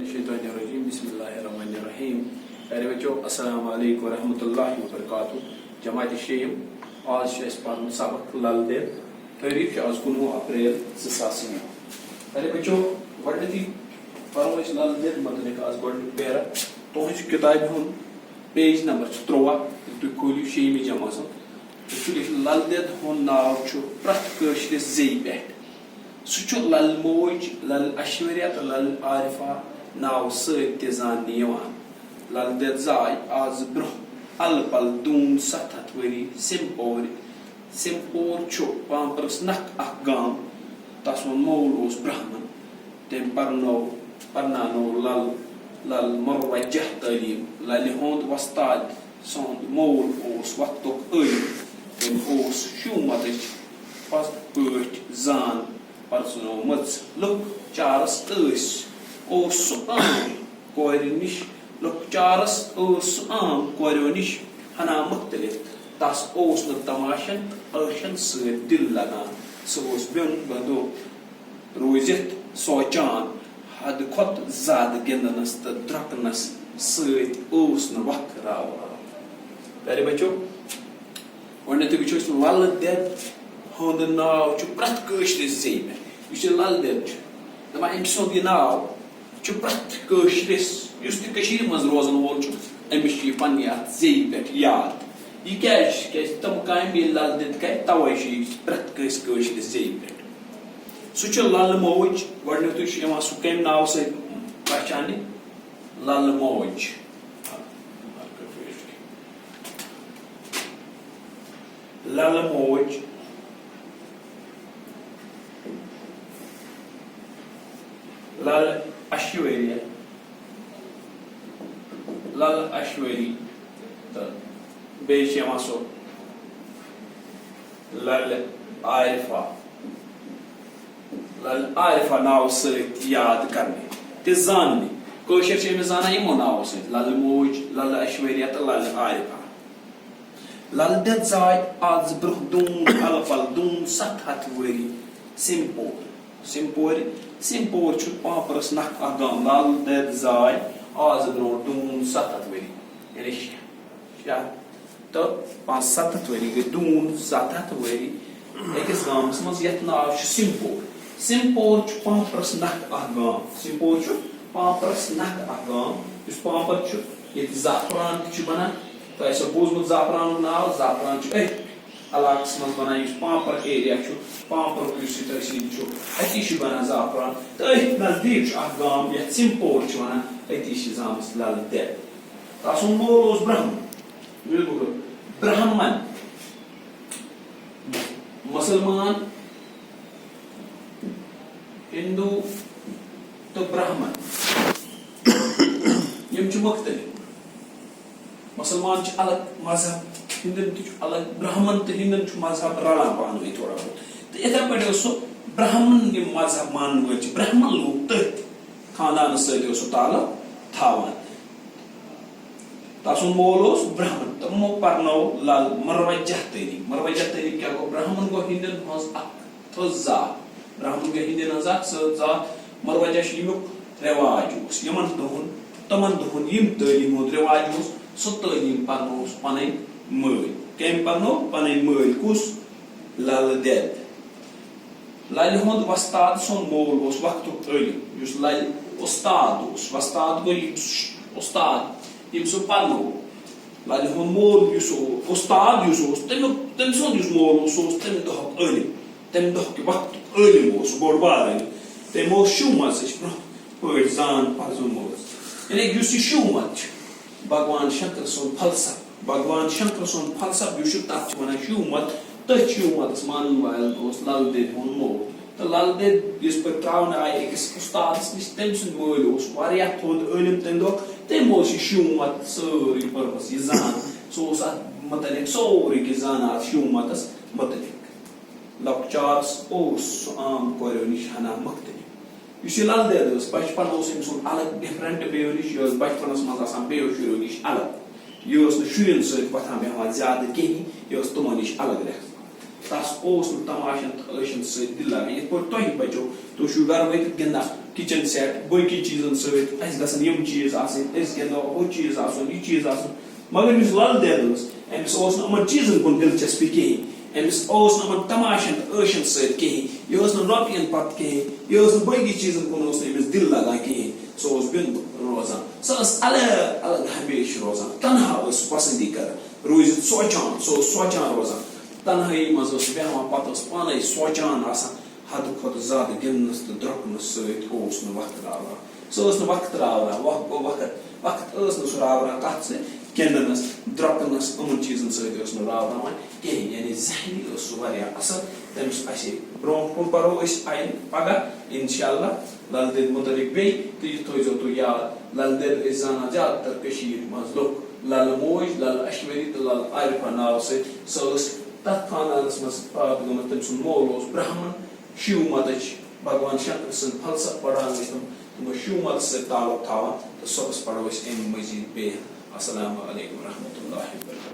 बिस्मिल्लाहिर्रहमानिर्रहीम। प्यारे बच्चों, अस्सलाम वालेकुम रहमतुल्लाहि व बरकातुहू। जमात शेम आज पढ़ सबक लल देद तारीख आज 19 अप्रैल 2009। प्यारे बच्चों, गडनती पढ़ो लल देद मुतलिक आज गडनुक पैरा तुहज किताब हुन पेज नंबर 13 तु खोलियो शेमी जमात लल देद हुन नाव प्रथ कशरिस जे पे सह लल मोज लल ऐश्वर्या तो लल आरिफा नाव सत्य लल देद जाय आज ब्रोह अल पल दून 700 वरी सिमपोर पांपरस नख अख गाम तस वो मोल ओस ब्राह्मण तम परनानो लल लल मुरवज्जह तालीम लल होंद वस्ताद सोंद मोल ओस वक्तुक तम ओस शुमत पस्त पठ जान परसनोमत लुक चारस ओस आम कोर निश लुक चारस ओस आम कोरो निश हना मुख्तलिफ तस ओस न तमाशन अशन स दिल लगान सोस बिन बंदो रोजित सोचान हद खोत ज्यादा गिंदनस तो द्रकनस सत ओस न वक्त रावा। प्यारे बच्चों, गडनैथि वुचो लल देद हुंद नाव प्रथ कशरिस जे पे लल देद दपान अम सुंद यह नाव प्रथ कशरिस मज रोजन वोल अमिस पन्न जे पे याद यह क्या तम काम लल देद कर तवे प्रथ कशरिस जे पे सह लल मौज गडनैथि सह कम नाव सत पहचान लल मौज लल मौज लल ऐश्वर्या लल ऐश्वरी तो बेशमा सो लल आरिफा नाव सत याद करने ते जानने कशर जाना यमो नाव सत लल मौज लल ऐश्वर्या तो लल आरिफा लल देद जाय आज ब्रोह दून अल पल दून 700 वरी सिमपोर पांपरस नख अगाम लल देद जाय आज ब्रोह दून 700 वरी यानी तो 5-7 वरी गई दून 700 वरी अकिस गामस मज यथ नाव सिमपोर पांपरस नख अगाम सिमपोर पांपरस नख अगाम इस पांपर ये जाफरान बना तो ऐसा बोजमुत जाफरान नाव जाफरान इलाकस मज बना पांपर एरिया पांपर अति बना जाफरान तो नजदीक गाम ये सिमपोर वन अति जामस लल देद तस मोल ब्राह्मण मुसलमान हिंदू तो ब्राह्मण यम मुख्तलिफ मुसलमान अलग मजहब हिंदन अलग ब्राह्मण तो हिंदन मजहब रलान पान थोड़ा बहुत तो इथे पे ब्राह्मण मजहब मान ब्राह्मण लोग तथ खानदान सत ताल्लुक थावान तस मोल ब्राह्मण तमो पर्नो लल मुरवज्जह तालीम क्या गो ब्राह्मण गो हिंदन जात ब्राह्मण गो हिंदन जात मुरवज्जह रिवाज तमन दोहन यम तालीम रिवाज सो तालीम पर्नो पन मल कम पर्नो पन मल कुस लल देद लल हुंद वस्ताद सोन मोल वक्तुक लल उस्ताद वस्ताद गो उस्ताद यम सो पर्नो लल हुंद मोल उस्ताद तम सोन मोल तम दह तम दह वक्त बोड़ बार तमो शुमत पे जान पजोमत यानी शुमत भगवान शंकर सोन फलसफ तथ वन शुमत तथ शुमत मान वाल लल देद हुंद मोल तो लल देद पे त्रावन आय अकिस उस्ताद नश तम सुंद मोल थोद इलम तमो शुमत सारी पर्पस यह जान सो मुतलिक सोरी जान शुमत मुतलिक लकचार्स आम कोरो निश हना मुख्तलिफ लल देद बचपन अलग डिफरेंट बेो नश बचपनस मज बेो शुरू नश अलग यह शुरन सत वथान बेहान ज्यादा कहीं यह तमो नश अलग रख तस तमाशन तो दिल लगान ये तुम बचो तुम घर वत गिंदान किचन सेट बाकी चीजन सहित गसन यम चीज हु चीज यह चीज मगर लल देद अमिस नमन चीजन कुन दिलचस्पी कहें अमिस नमन तमाशन ऐशन सहें यह रुपयन पत कहें यह बाकी चीजन कुन अमिस दिल लगान कहें सह बिंद रोजान सह अलग अलग हमेश रोजान तनहा पसंदी कर रोज सोचान सोचान रोजान तनहाई मज बेहान पे पान सोचान हद खुद ज्यादा गिंदनस तो द्रकनस सत वक्त रावान सह वक्त रावान वक्त सह रावान कत गिंदनस द्रकनस अमन चीजन सत रावान कहें यानी जहनी सह असल तमिस ब्रो कुन परो पगह इंशाअल्लाह लल देद मुतलिक बे तो यह थो तुम याद लल देद जाना ज्यादातर मज लुक लल मोज लल अश्वरी तो लल आरिफा नाव सह तथ खानदानस मज पात गमत तम सुन मोल ब्राह्मण शिव मत भगवान शंकर सद फलसफ पढ़ान तुम शिव मत से ताल्लुक थवान तो सह पढ़ो अम मजीद बे अस्सलामु अलैकुम रहमतुल्लाहि व बरकातहू।